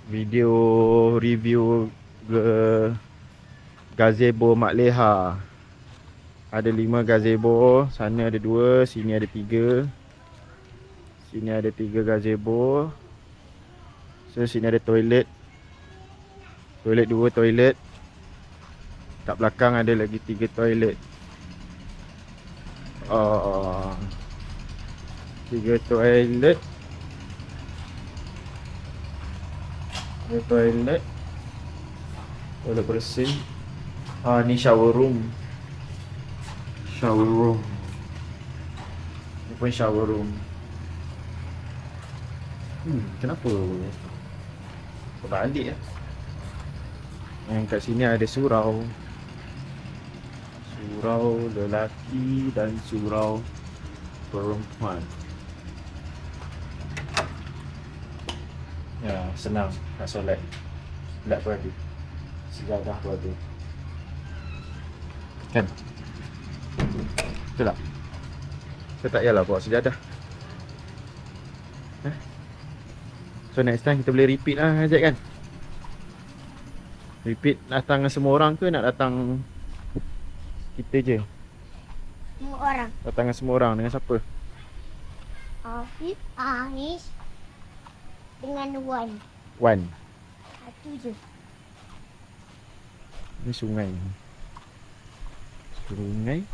video review gazebo Mak Leha. Ada 5 gazebo, sana ada 2, sini ada 3. Sini ada 3 gazebo. So sini ada toilet. Toilet 2 toilet. Kat belakang ada lagi 3 toilet. 3 toilet. Toilet bersih. Ni shower room. Ni pun shower room. Kenapa berbalik ya? Yang kat sini ada surau. Surau lelaki dan surau perempuan. Ya, senang nak solat. Tak pun ada. Sejadah pun ada. Kan? Betul tak? Saya tak payahlah bawa sejadah. So next time kita boleh repeat lah Ajak kan? Repeat datang dengan semua orang ke nak datang kita je? Semua orang. Datang dengan semua orang, dengan siapa? Afif, Anish dengan Wan. Wan. Satu je. Ni sungai. Sungai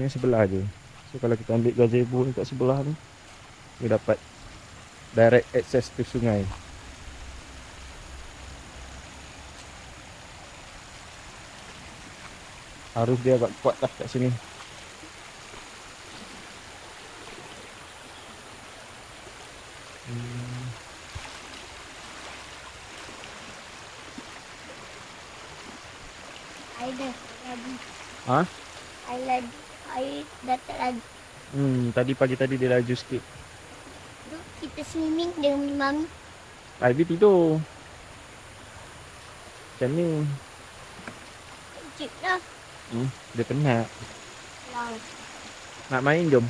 sebelah je. So kalau kita ambil gazebo kat sebelah tu, kita dapat direct access to sungai. Arus dia agak kuat lah kat sini. Air dah lagi. Ha? Air dah tak lagi. Tadi pagi tadi dia laju sikit. Duk kita swimming dengan Mami. Ivy tidur. Macam ni. Kecil lah. Dia penat. Lang. Nak main jom.